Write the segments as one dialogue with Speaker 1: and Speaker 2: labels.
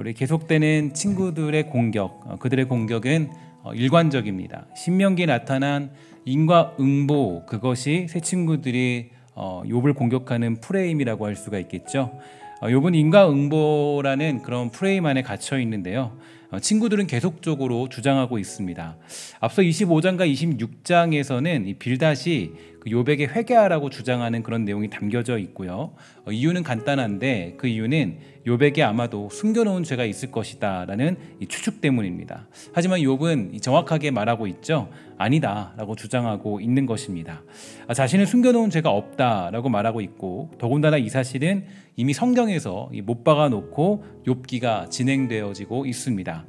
Speaker 1: 우리 계속되는 친구들의 공격, 그들의 공격은 일관적입니다. 신명기에 나타난 인과응보, 그것이 새 친구들이 욥을 공격하는 프레임이라고 할 수가 있겠죠. 욥은 인과응보라는 그런 프레임 안에 갇혀 있는데요. 친구들은 계속적으로 주장하고 있습니다. 앞서 25장과 26장에서는 이 빌닷이 욥에게 회개하라고 주장하는 그런 내용이 담겨져 있고요. 이유는 간단한데 그 이유는 욥에게 아마도 숨겨놓은 죄가 있을 것이다 라는 이 추측 때문입니다. 하지만 욥은 정확하게 말하고 있죠. 아니다 라고 주장하고 있는 것입니다. 자신은 숨겨놓은 죄가 없다 라고 말하고 있고, 더군다나 이 사실은 이미 성경에서 못 박아놓고 욥기가 진행되어지고 있습니다.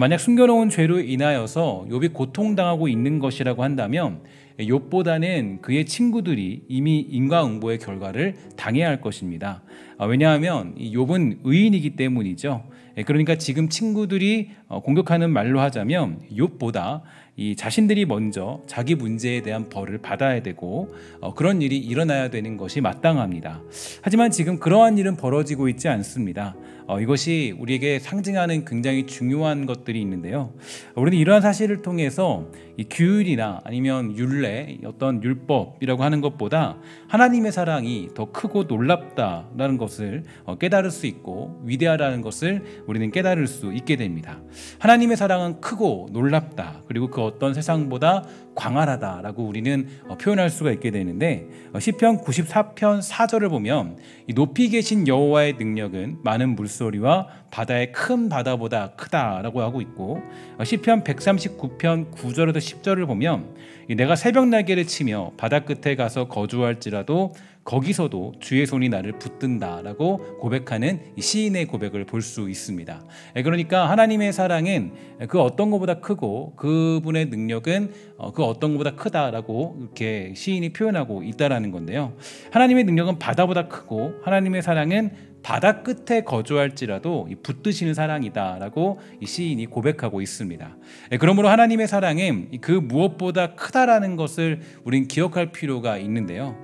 Speaker 1: 만약 숨겨놓은 죄로 인하여서 욥이 고통당하고 있는 것이라고 한다면 욥보다는 그의 친구들이 이미 인과응보의 결과를 당해야 할 것입니다. 왜냐하면 욥은 의인이기 때문이죠. 그러니까 지금 친구들이 공격하는 말로 하자면 욥보다 이 자신들이 먼저 자기 문제에 대한 벌을 받아야 되고 그런 일이 일어나야 되는 것이 마땅합니다. 하지만 지금 그러한 일은 벌어지고 있지 않습니다. 이것이 우리에게 상징하는 굉장히 중요한 것들이 있는데요. 우리는 이러한 사실을 통해서 이 규율이나 아니면 율례, 어떤 율법이라고 하는 것보다 하나님의 사랑이 더 크고 놀랍다라는 것을 깨달을 수 있고 위대하다는 것을 우리는 깨달을 수 있게 됩니다. 하나님의 사랑은 크고 놀랍다, 그리고 그 어떤 세상보다 광활하다라고 우리는 표현할 수가 있게 되는데, 시편 94편 4절을 보면 높이 계신 여호와의 능력은 많은 물소리와 바다의 큰 바다보다 크다라고 하고 있고, 시편 139편 9절에서 10절을 보면 내가 새벽 날개를 치며 바다 끝에 가서 거주할지라도 거기서도 주의 손이 나를 붙든다라고 고백하는 시인의 고백을 볼 수 있습니다. 그러니까 하나님의 사랑은 그 어떤 것보다 크고 그분의 능력은 그 어떤 것보다 크다라고 이렇게 시인이 표현하고 있다라는 건데요. 하나님의 능력은 바다보다 크고 하나님의 사랑은 바다 끝에 거주할지라도 붙드시는 사랑이다라고 이 시인이 고백하고 있습니다. 그러므로 하나님의 사랑은 그 무엇보다 크다라는 것을 우린 기억할 필요가 있는데요.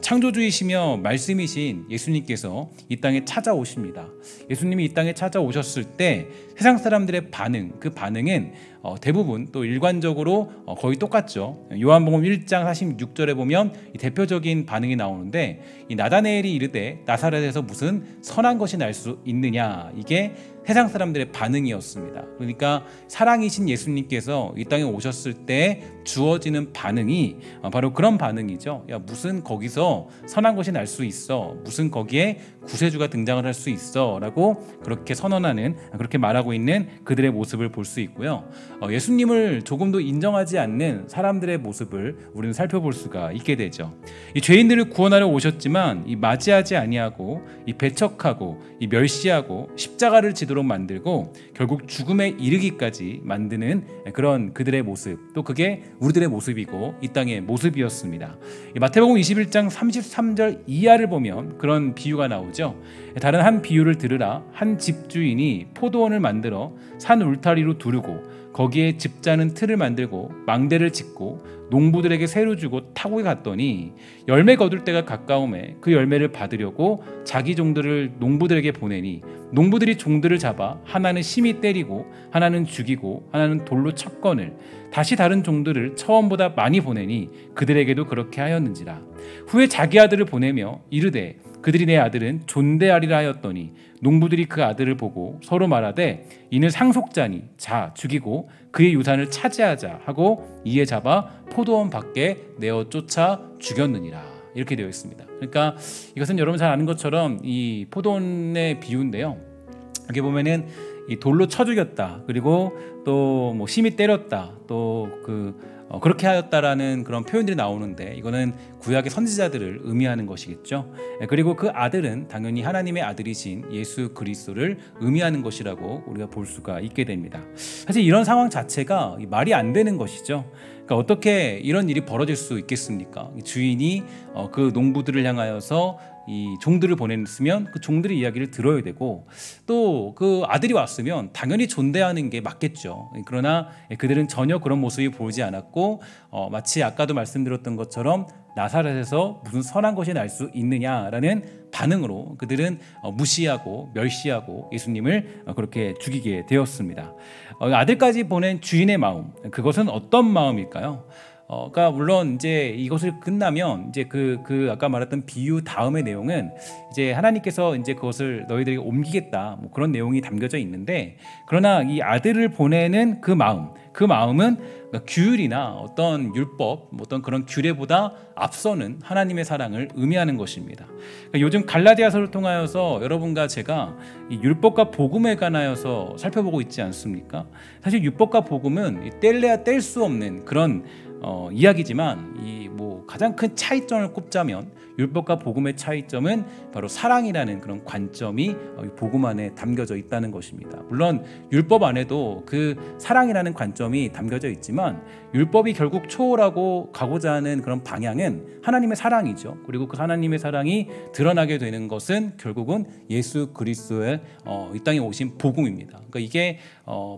Speaker 1: 창조주이시며 말씀이신 예수님께서 이 땅에 찾아오십니다. 예수님이 이 땅에 찾아오셨을 때 세상 사람들의 반응, 그 반응은 대부분 또 일관적으로 거의 똑같죠. 요한복음 1장 46절에 보면 이 대표적인 반응이 나오는데, 이 나다네엘이 이르되 나사렛에서 무슨 선한 것이 날 수 있느냐, 이게 세상 사람들의 반응이었습니다. 그러니까 사랑이신 예수님께서 이 땅에 오셨을 때 주어지는 반응이 바로 그런 반응이죠. 야, 무슨 거기서 선한 것이 날 수 있어, 무슨 거기에 구세주가 등장을 할 수 있어 라고 그렇게 선언하는, 그렇게 말하고 있는 그들의 모습을 볼 수 있고요. 예수님을 조금도 인정하지 않는 사람들의 모습을 우리는 살펴볼 수가 있게 되죠. 이 죄인들을 구원하러 오셨지만 이 맞이하지 아니하고 이 배척하고 이 멸시하고 십자가를 지도록 만들고 결국 죽음에 이르기까지 만드는 그런 그들의 모습, 또 그게 우리들의 모습이고 이 땅의 모습이었습니다. 마태복음 21장 33절 이하를 보면 그런 비유가 나오죠. 다른 한 비유를 들으라. 한 집주인이 포도원을 만들어 산 울타리로 두르고 거기에 집자는 틀을 만들고 망대를 짓고 농부들에게 새로 주고 타고 갔더니 열매 거둘 때가 가까움에 그 열매를 받으려고 자기 종들을 농부들에게 보내니 농부들이 종들을 잡아 하나는 심히 때리고 하나는 죽이고 하나는 돌로 쳤거늘 다시 다른 종들을 처음보다 많이 보내니 그들에게도 그렇게 하였는지라. 후에 자기 아들을 보내며 이르되 그들이 내 아들은 존대하리라 하였더니 농부들이 그 아들을 보고 서로 말하되 이는 상속자니 자 죽이고 그의 유산을 차지하자 하고 이에 잡아 포도원 밖에 내어 쫓아 죽였느니라. 이렇게 되어 있습니다. 그러니까 이것은 여러분 잘 아는 것처럼 이 포도원의 비유인데요. 여기 보면은 이 돌로 쳐 죽였다, 그리고 또 뭐 심히 때렸다, 또 그렇게 하였다라는 그런 표현들이 나오는데, 이거는 구약의 선지자들을 의미하는 것이겠죠. 그리고 그 아들은 당연히 하나님의 아들이신 예수 그리스도를 의미하는 것이라고 우리가 볼 수가 있게 됩니다. 사실 이런 상황 자체가 말이 안 되는 것이죠. 그러니까 어떻게 이런 일이 벌어질 수 있겠습니까? 주인이 그 농부들을 향하여서 이 종들을 보냈으면 그 종들의 이야기를 들어야 되고, 또 그 아들이 왔어요. 봤으면 당연히 존대하는 게 맞겠죠. 그러나 그들은 전혀 그런 모습이 보이지 않았고 마치 아까도 말씀드렸던 것처럼 나사렛에서 무슨 선한 것이 날 수 있느냐라는 반응으로 그들은 무시하고 멸시하고 예수님을 그렇게 죽이게 되었습니다. 아들까지 보낸 주인의 마음, 그것은 어떤 마음일까요? 그러니까 물론 이제 이것을 끝나면 이제 그 아까 말했던 비유 다음의 내용은 이제 하나님께서 이제 그것을 너희들에게 옮기겠다, 뭐 그런 내용이 담겨져 있는데, 그러나 이 아들을 보내는 그 마음은 규율이나 어떤 율법, 어떤 그런 규례보다 앞서는 하나님의 사랑을 의미하는 것입니다. 그러니까 요즘 갈라디아서를 통하여서 여러분과 제가 이 율법과 복음에 관하여서 살펴보고 있지 않습니까? 사실 율법과 복음은 뗄래야 뗄 수 없는 그런 이야기지만 이 뭐 가장 큰 차이점을 꼽자면 율법과 복음의 차이점은 바로 사랑이라는 그런 관점이 복음 안에 담겨져 있다는 것입니다. 물론 율법 안에도 그 사랑이라는 관점이 담겨져 있지만 율법이 결국 초월하고 가고자 하는 그런 방향은 하나님의 사랑이죠. 그리고 그 하나님의 사랑이 드러나게 되는 것은 결국은 예수 그리스도의 이 땅에 오신 복음입니다. 그러니까 이게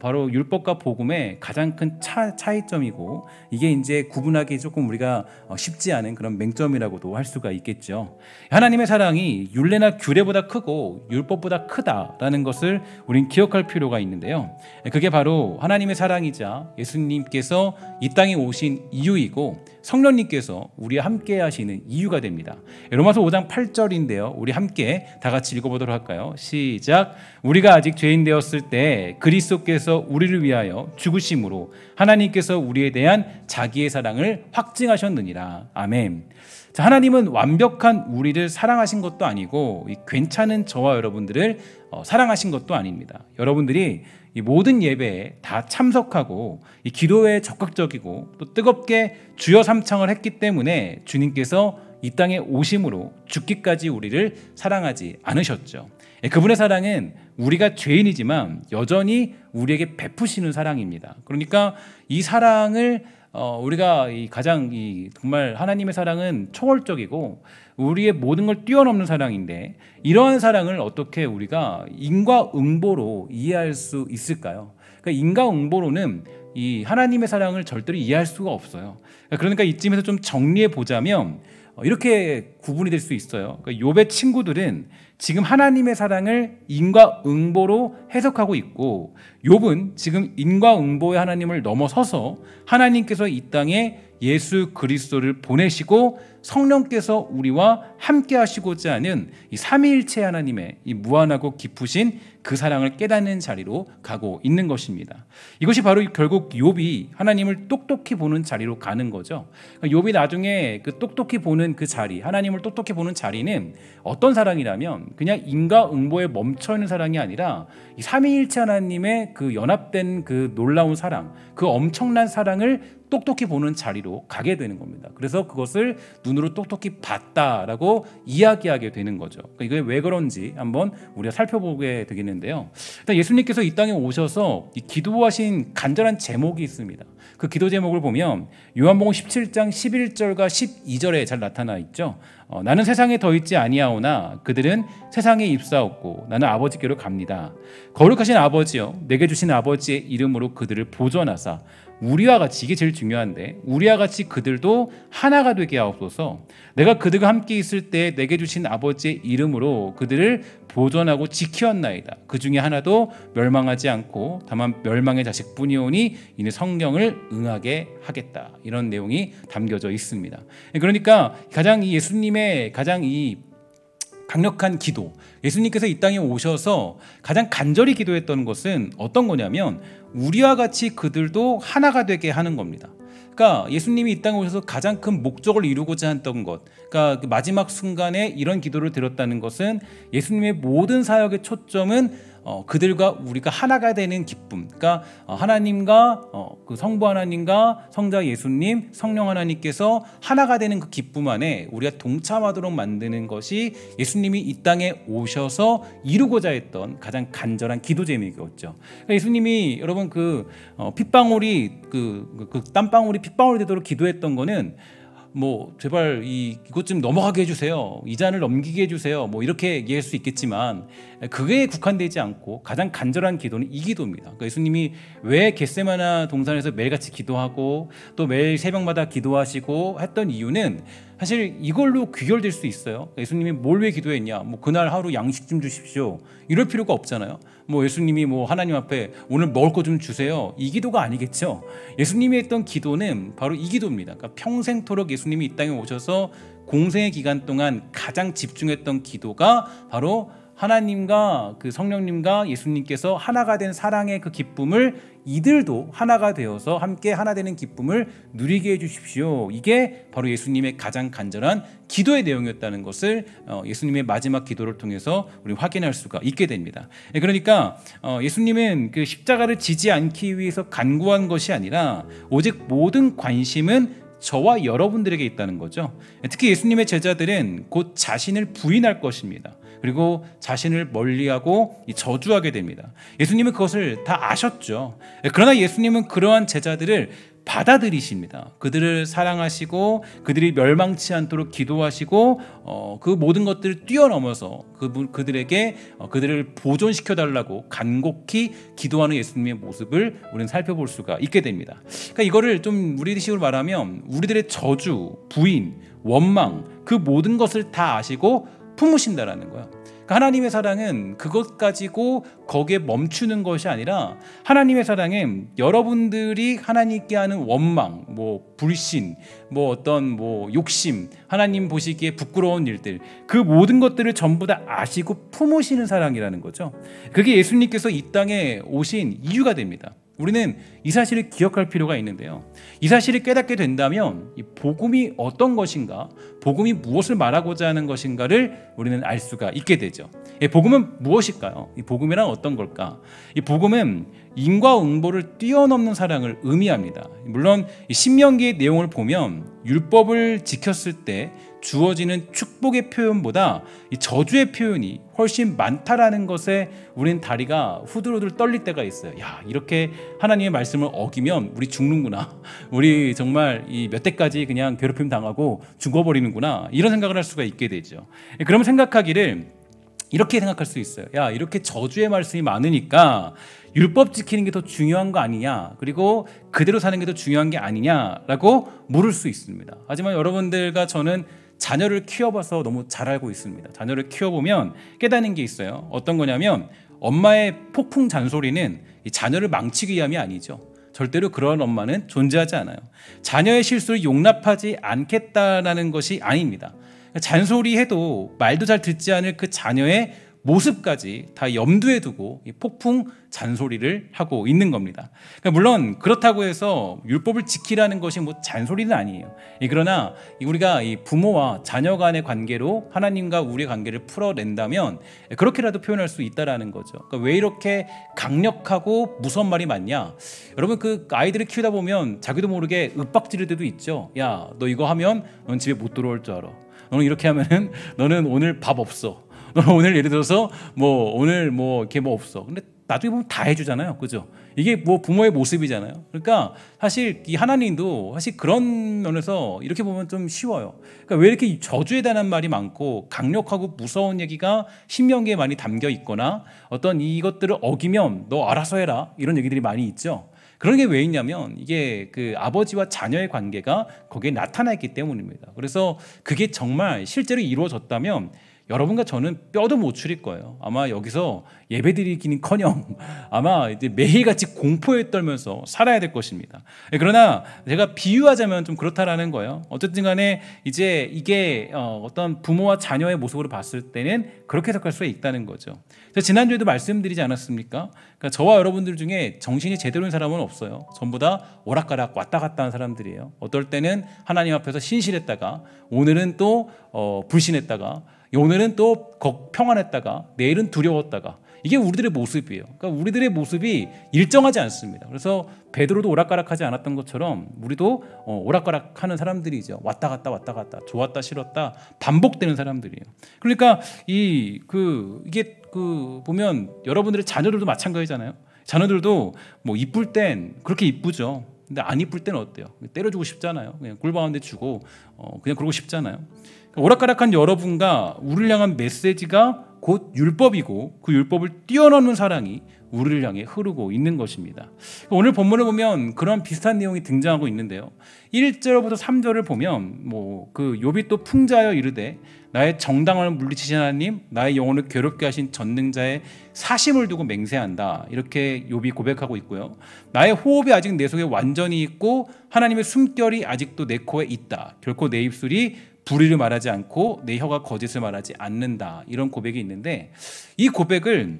Speaker 1: 바로 율법과 복음의 가장 큰 차이점이고, 이게 이제 구분하기 조금 우리가 쉽지 않은 그런 맹점이라고도 할 수가 있겠죠. 하나님의 사랑이 율례나 규례보다 크고 율법보다 크다라는 것을 우린 기억할 필요가 있는데요. 그게 바로 하나님의 사랑이자 예수님께서 이 땅에 오신 이유이고 성령님께서 우리와 함께 하시는 이유가 됩니다. 로마서 5장 8절인데요. 우리 함께 다 같이 읽어보도록 할까요? 시작. 우리가 아직 죄인 되었을 때 그리스도께서 우리를 위하여 죽으심으로 하나님께서 우리에 대한 자기의 사랑을 확증하셨느니라. 아멘. 자, 하나님은 완벽한 우리를 사랑하신 것도 아니고 괜찮은 저와 여러분들을 사랑하신 것도 아닙니다. 여러분들이 이 모든 예배에 다 참석하고 이 기도에 적극적이고 또 뜨겁게 주여 삼창을 했기 때문에 주님께서 이 땅에 오심으로 죽기까지 우리를 사랑하지 않으셨죠. 그분의 사랑은 우리가 죄인이지만 여전히 우리에게 베푸시는 사랑입니다. 그러니까 이 사랑을 우리가 가장 정말 하나님의 사랑은 초월적이고 우리의 모든 걸 뛰어넘는 사랑인데, 이러한 사랑을 어떻게 우리가 인과응보로 이해할 수 있을까요? 그러니까 인과응보로는 이 하나님의 사랑을 절대로 이해할 수가 없어요. 그러니까 이쯤에서 좀 정리해 보자면 이렇게 구분이 될 수 있어요. 그러니까 욥의 친구들은 지금 하나님의 사랑을 인과응보로 해석하고 있고, 욥은 지금 인과응보의 하나님을 넘어서서 하나님께서 이 땅에 예수 그리스도를 보내시고 성령께서 우리와 함께 하시고자 하는 이 삼위일체 하나님의 이 무한하고 깊으신 그 사랑을 깨닫는 자리로 가고 있는 것입니다. 이것이 바로 결국 욥이 하나님을 똑똑히 보는 자리로 가는 거죠. 욥이 나중에 그 똑똑히 보는 그 자리, 하나님을 똑똑히 보는 자리는 어떤 사랑이라면 그냥 인과응보에 멈춰있는 사랑이 아니라 이 삼위일체 하나님의 그 연합된 그 놀라운 사랑, 그 엄청난 사랑을 똑똑히 보는 자리로 가게 되는 겁니다. 그래서 그것을 눈으로 똑똑히 봤다라고 이야기하게 되는 거죠. 그러니까 이게 왜 그런지 한번 우리가 살펴보게 되겠는데요. 일단 예수님께서 이 땅에 오셔서 기도하신 간절한 제목이 있습니다. 그 기도 제목을 보면 요한복음 17장 11절과 12절에 잘 나타나 있죠. 나는 세상에 더 있지 아니하오나 그들은 세상에 입사하였고 나는 아버지께로 갑니다. 거룩하신 아버지여, 내게 주신 아버지의 이름으로 그들을 보존하사 우리와 같이, 이게 제일 중요한데, 우리와 같이 그들도 하나가 되게 하옵소서. 내가 그들과 함께 있을 때 내게 주신 아버지의 이름으로 그들을 보존하고 지키었나이다. 그 중에 하나도 멸망하지 않고 다만 멸망의 자식뿐이오니 이는 성령을 응하게 하겠다. 이런 내용이 담겨져 있습니다. 그러니까 가장 이 예수님의 가장 이 강력한 기도, 예수님께서 이 땅에 오셔서 가장 간절히 기도했던 것은 어떤 거냐면 우리와 같이 그들도 하나가 되게 하는 겁니다. 그러니까 예수님이 이 땅에 오셔서 가장 큰 목적을 이루고자 했던 것, 그러니까 그 마지막 순간에 이런 기도를 드렸다는 것은 예수님의 모든 사역의 초점은 그들과 우리가 하나가 되는 기쁨, 그러니까 하나님과 그 성부 하나님과 성자 예수님, 성령 하나님께서 하나가 되는 그 기쁨 안에 우리가 동참하도록 만드는 것이 예수님이 이 땅에 오셔서 이루고자 했던 가장 간절한 기도 제목이었죠. 그러니까 예수님이 여러분 그 핏방울이 그 땀방울이 핏방울이 되도록 기도했던 거는 뭐 제발 이것 좀 넘어가게 해주세요. 이 잔을 넘기게 해주세요. 뭐 이렇게 얘기할 수 있겠지만 그게 국한되지 않고 가장 간절한 기도는 이 기도입니다. 그러니까 예수님이 왜 겟세마나 동산에서 매일같이 기도하고 또 매일 새벽마다 기도하시고 했던 이유는 사실 이걸로 귀결될 수 있어요. 예수님이 뭘 위해 기도했냐? 뭐 그날 하루 양식 좀 주십시오. 이럴 필요가 없잖아요. 뭐 예수님이 뭐 하나님 앞에 오늘 먹을 거 좀 주세요. 이 기도가 아니겠죠. 예수님이 했던 기도는 바로 이 기도입니다. 그러니까 평생토록 예수님이 이 땅에 오셔서 공생의 기간 동안 가장 집중했던 기도가 바로 하나님과 그 성령님과 예수님께서 하나가 된 사랑의 그 기쁨을 이들도 하나가 되어서 함께 하나 되는 기쁨을 누리게 해주십시오. 이게 바로 예수님의 가장 간절한 기도의 내용이었다는 것을 예수님의 마지막 기도를 통해서 우리 확인할 수가 있게 됩니다. 그러니까 예수님은 그 십자가를 지지 않기 위해서 간구한 것이 아니라 오직 모든 관심은 저와 여러분들에게 있다는 거죠. 특히 예수님의 제자들은 곧 자신을 부인할 것입니다. 그리고 자신을 멀리하고 저주하게 됩니다. 예수님은 그것을 다 아셨죠. 그러나 예수님은 그러한 제자들을 받아들이십니다. 그들을 사랑하시고 그들이 멸망치 않도록 기도하시고 그 모든 것들을 뛰어넘어서 그들에게 그들을 보존시켜 달라고 간곡히 기도하는 예수님의 모습을 우리는 살펴볼 수가 있게 됩니다. 그러니까 이거를 좀 우리식으로 말하면 우리들의 저주, 부인, 원망 그 모든 것을 다 아시고 품으신다라는 거예요. 그러니까 하나님의 사랑은 그것 가지고 거기에 멈추는 것이 아니라 하나님의 사랑은 여러분들이 하나님께 하는 원망, 뭐 불신, 뭐 어떤 뭐 욕심, 하나님 보시기에 부끄러운 일들 그 모든 것들을 전부 다 아시고 품으시는 사랑이라는 거죠. 그게 예수님께서 이 땅에 오신 이유가 됩니다. 우리는 이 사실을 기억할 필요가 있는데요. 이 사실을 깨닫게 된다면 이 복음이 어떤 것인가, 복음이 무엇을 말하고자 하는 것인가를 우리는 알 수가 있게 되죠. 복음은 무엇일까요? 이 복음이란 어떤 걸까? 이 복음은 인과응보를 뛰어넘는 사랑을 의미합니다. 물론 신명기의 내용을 보면 율법을 지켰을 때 주어지는 축복의 표현보다 이 저주의 표현이 훨씬 많다라는 것에 우린 다리가 후들후들 떨릴 때가 있어요. 야, 이렇게 하나님의 말씀을 어기면 우리 죽는구나. 우리 정말 이 몇 대까지 그냥 괴롭힘 당하고 죽어버리는구나. 이런 생각을 할 수가 있게 되죠. 그러면 생각하기를 이렇게 생각할 수 있어요. 야, 이렇게 저주의 말씀이 많으니까 율법 지키는 게 더 중요한 거 아니냐, 그리고 그대로 사는 게 더 중요한 게 아니냐라고 물을 수 있습니다. 하지만 여러분들과 저는 자녀를 키워봐서 너무 잘 알고 있습니다. 자녀를 키워보면 깨닫는 게 있어요. 어떤 거냐면 엄마의 폭풍 잔소리는 이 자녀를 망치기 위함이 아니죠. 절대로 그런 엄마는 존재하지 않아요. 자녀의 실수를 용납하지 않겠다라는 것이 아닙니다. 잔소리해도 말도 잘 듣지 않을 그 자녀의 모습까지 다 염두에 두고 이 폭풍 잔소리를 하고 있는 겁니다. 그러니까 물론 그렇다고 해서 율법을 지키라는 것이 뭐 잔소리는 아니에요. 그러나 우리가 이 부모와 자녀 간의 관계로 하나님과 우리의 관계를 풀어낸다면 그렇게라도 표현할 수 있다라는 거죠. 그러니까 왜 이렇게 강력하고 무서운 말이 많냐? 여러분 그 아이들을 키우다 보면 자기도 모르게 윽박지를 때도 있죠. 야, 너 이거 하면 넌 집에 못 들어올 줄 알아. 너는 이렇게 하면은 너는 오늘 밥 없어. 너는 오늘 예를 들어서 뭐 오늘 뭐 이렇게 뭐 없어. 근데 나중에 보면 다 해주잖아요, 그죠? 이게 뭐 부모의 모습이잖아요. 그러니까 사실 이 하나님도 사실 그런 면에서 이렇게 보면 좀 쉬워요. 그러니까 왜 이렇게 저주에 대한 말이 많고 강력하고 무서운 얘기가 신명기에 많이 담겨 있거나 어떤 이것들을 어기면 너 알아서 해라 이런 얘기들이 많이 있죠. 그런 게 왜 있냐면 이게 그 아버지와 자녀의 관계가 거기에 나타나 있기 때문입니다. 그래서 그게 정말 실제로 이루어졌다면 여러분과 저는 뼈도 못 추릴 거예요. 아마 여기서 예배드리기는커녕 아마 이제 매일같이 공포에 떨면서 살아야 될 것입니다. 그러나 제가 비유하자면 좀 그렇다라는 거예요. 어쨌든 간에 이제 이게 어떤 부모와 자녀의 모습으로 봤을 때는 그렇게 해석할 수가 있다는 거죠. 제가 지난주에도 말씀드리지 않았습니까? 그러니까 저와 여러분들 중에 정신이 제대로 된 사람은 없어요. 전부 다 오락가락 왔다 갔다 하는 사람들이에요. 어떨 때는 하나님 앞에서 신실했다가 오늘은 또 불신했다가 오늘은 또 평안했다가 내일은 두려웠다가 이게 우리들의 모습이에요. 그러니까 우리들의 모습이 일정하지 않습니다. 그래서 베드로도 오락가락하지 않았던 것처럼 우리도 오락가락하는 사람들이죠. 왔다 갔다 왔다 갔다 좋았다 싫었다 반복되는 사람들이에요. 그러니까 이게 보면 여러분들의 자녀들도 마찬가지잖아요. 자녀들도 뭐 이쁠 땐 그렇게 이쁘죠. 근데 안 이쁠 때는 어때요? 때려주고 싶잖아요. 그냥 꿀밤한테 주고 그냥 그러고 싶잖아요. 오락가락한 여러분과 우리를 향한 메시지가 곧 율법이고 그 율법을 뛰어넘는 사랑이 우리를 향해 흐르고 있는 것입니다. 오늘 본문을 보면 그런 비슷한 내용이 등장하고 있는데요. 1절부터 3절을 보면 그 욥이 또 풍자하여 이르되 나의 정당함을 물리치신 하나님, 나의 영혼을 괴롭게 하신 전능자의 사심을 두고 맹세한다. 이렇게 욥이 고백하고 있고요. 나의 호흡이 아직 내 속에 완전히 있고 하나님의 숨결이 아직도 내 코에 있다. 결코 내 입술이 불의를 말하지 않고 내 혀가 거짓을 말하지 않는다. 이런 고백이 있는데 이 고백을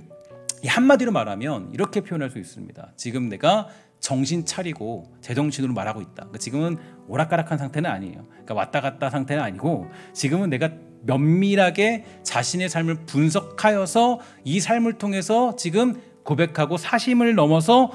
Speaker 1: 한마디로 말하면 이렇게 표현할 수 있습니다. 지금 내가 정신 차리고 제정신으로 말하고 있다. 그러니까 지금은 오락가락한 상태는 아니에요. 그러니까 왔다 갔다 상태는 아니고 지금은 내가 면밀하게 자신의 삶을 분석하여서 이 삶을 통해서 지금 고백하고 사심을 넘어서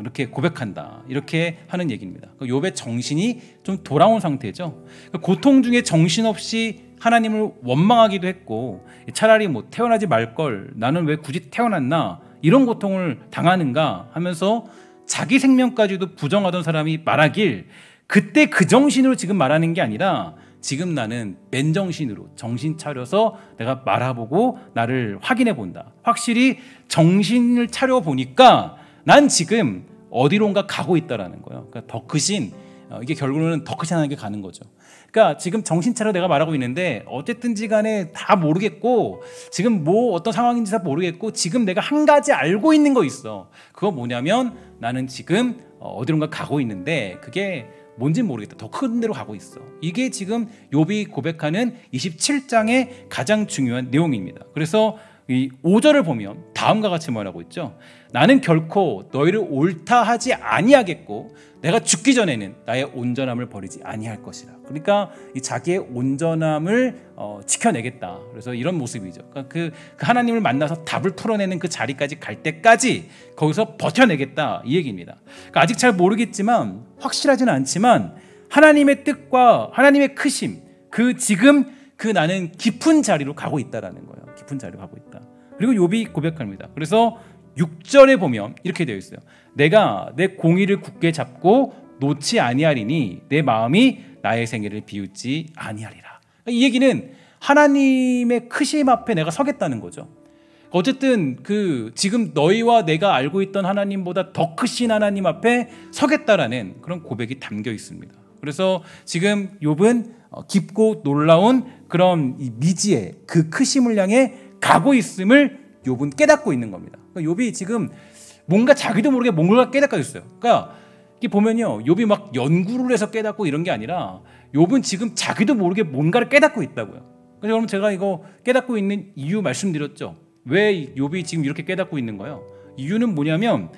Speaker 1: 이렇게 고백한다. 이렇게 하는 얘기입니다. 욥의 정신이 좀 돌아온 상태죠. 고통 중에 정신없이 하나님을 원망하기도 했고 차라리 태어나지 말걸 나는 왜 굳이 태어났나 이런 고통을 당하는가 하면서 자기 생명까지도 부정하던 사람이 말하길 그때 그 정신으로 지금 말하는 게 아니라 지금 나는 맨정신으로 정신 차려서 내가 말해보고 나를 확인해 본다. 확실히 정신을 차려 보니까 난 지금 어디론가 가고 있다라는 거예요. 그러니까 더 크신 이게 결국은 더 크신 하나님께 가는 거죠. 그러니까 지금 정신 차려 내가 말하고 있는데 어쨌든지 간에 다 모르겠고 지금 어떤 상황인지 다 모르겠고 지금 내가 한 가지 알고 있는 거 있어. 그거 뭐냐면 나는 지금 어디론가 가고 있는데 그게 뭔지는 모르겠다. 더 큰 데로 가고 있어. 이게 지금 욥이 고백하는 27장의 가장 중요한 내용입니다. 그래서 이 5절을 보면 다음과 같이 말하고 있죠. 나는 결코 너희를 옳다 하지 아니하겠고 내가 죽기 전에는 나의 온전함을 버리지 아니할 것이라. 그러니까 이 자기의 온전함을 지켜내겠다. 그래서 이런 모습이죠. 그러니까 그 하나님을 만나서 답을 풀어내는 그 자리까지 갈 때까지 거기서 버텨내겠다 이 얘기입니다. 그러니까 아직 잘 모르겠지만 확실하지는 않지만 하나님의 뜻과 하나님의 크심 지금 나는 깊은 자리로 가고 있다라는 거예요. 깊은 자리로 가고 있다. 그리고 욥이 고백합니다. 그래서 6절에 보면 이렇게 되어 있어요. 내가 내 공의를 굳게 잡고 놓지 아니하리니 내 마음이 나의 생애를 비웃지 아니하리라. 이 얘기는 하나님의 크심 앞에 내가 서겠다는 거죠. 어쨌든 지금 너희와 내가 알고 있던 하나님보다 더 크신 하나님 앞에 서겠다라는 그런 고백이 담겨 있습니다. 그래서 지금 욥은 깊고 놀라운 그런 이 미지의 그 크심을 향해 가고 있음을 욥은 깨닫고 있는 겁니다. 그러니까 욥이 지금 뭔가 자기도 모르게 뭔가 깨닫고 있어요. 그러니까 이게 보면요, 욥이 막 연구를 해서 깨닫고 이런 게 아니라 욥은 지금 자기도 모르게 뭔가를 깨닫고 있다고요. 그래서 여러분 제가 이거 깨닫고 있는 이유 말씀드렸죠. 왜 욥이 지금 이렇게 깨닫고 있는 거예요? 이유는 뭐냐면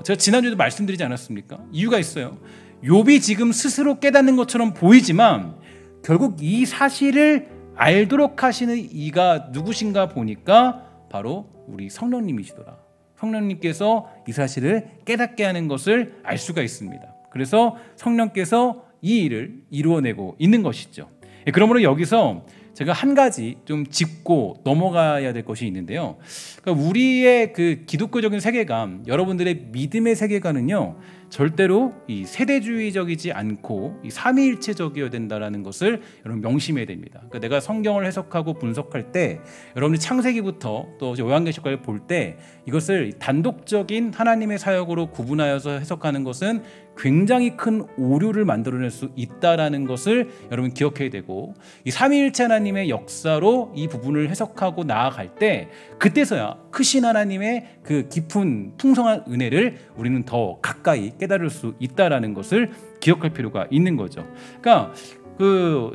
Speaker 1: 제가 지난주에도 말씀드리지 않았습니까? 이유가 있어요. 욥이 지금 스스로 깨닫는 것처럼 보이지만 결국 이 사실을 알도록 하시는 이가 누구신가 보니까 바로 우리 성령님이시더라. 성령님께서 이 사실을 깨닫게 하는 것을 알 수가 있습니다. 그래서 성령께서 이 일을 이루어내고 있는 것이죠. 그러므로 여기서 제가 한 가지 좀 짚고 넘어가야 될 것이 있는데요. 그러니까 우리의 그 기독교적인 세계관, 여러분들의 믿음의 세계관은요, 절대로 이 세대주의적이지 않고 이 삼위일체적이어야 된다라는 것을 여러분 명심해야 됩니다. 그러니까 내가 성경을 해석하고 분석할 때 여러분이 창세기부터 또 요한계시록을 볼 때 이것을 단독적인 하나님의 사역으로 구분하여서 해석하는 것은 굉장히 큰 오류를 만들어낼 수 있다라는 것을 여러분 기억해야 되고, 이 삼위일체 하나님의 역사로 이 부분을 해석하고 나아갈 때 그때서야 크신 하나님의 그 깊은 풍성한 은혜를 우리는 더 가까이 깨달을 수 있다라는 것을 기억할 필요가 있는 거죠. 그러니까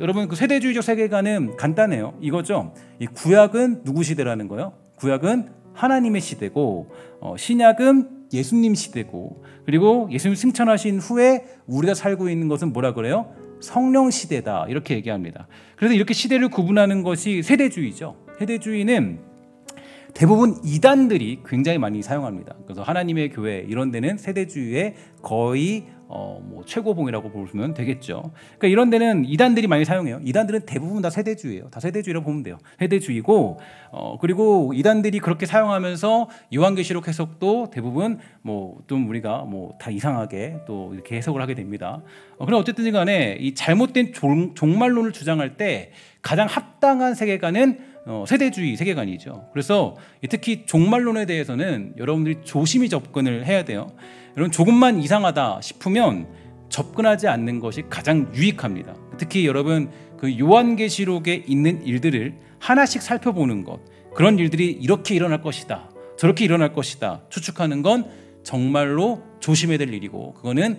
Speaker 1: 여러분 세대주의적 세계관은 간단해요. 이거죠. 이 구약은 누구 시대라는 거예요? 구약은 하나님의 시대고 신약은 예수님 시대고, 그리고 예수님 승천하신 후에 우리가 살고 있는 것은 뭐라 그래요? 성령 시대다, 이렇게 얘기합니다. 그래서 이렇게 시대를 구분하는 것이 세대주의죠. 세대주의는 대부분 이단들이 굉장히 많이 사용합니다. 그래서 하나님의 교회 이런 데는 세대주의에 거의 뭐 최고봉이라고 보면 되겠죠. 그러니까 이런 데는 이단들이 많이 사용해요. 이단들은 대부분 다 세대주의예요. 다 세대주의라고 보면 돼요. 세대주의고 그리고 이단들이 그렇게 사용하면서 요한계시록 해석도 대부분 뭐 좀 우리가 뭐 다 이상하게 또 이렇게 해석을 하게 됩니다. 그럼 어쨌든 간에 이 잘못된 종말론을 주장할 때 가장 합당한 세계관은 세대주의 세계관이죠. 그래서 특히 종말론에 대해서는 여러분들이 조심히 접근을 해야 돼요. 여러분 조금만 이상하다 싶으면 접근하지 않는 것이 가장 유익합니다. 특히 여러분 그 요한계시록에 있는 일들을 하나씩 살펴보는 것, 그런 일들이 이렇게 일어날 것이다, 저렇게 일어날 것이다 추측하는 건 정말로 조심해야 될 일이고, 그거는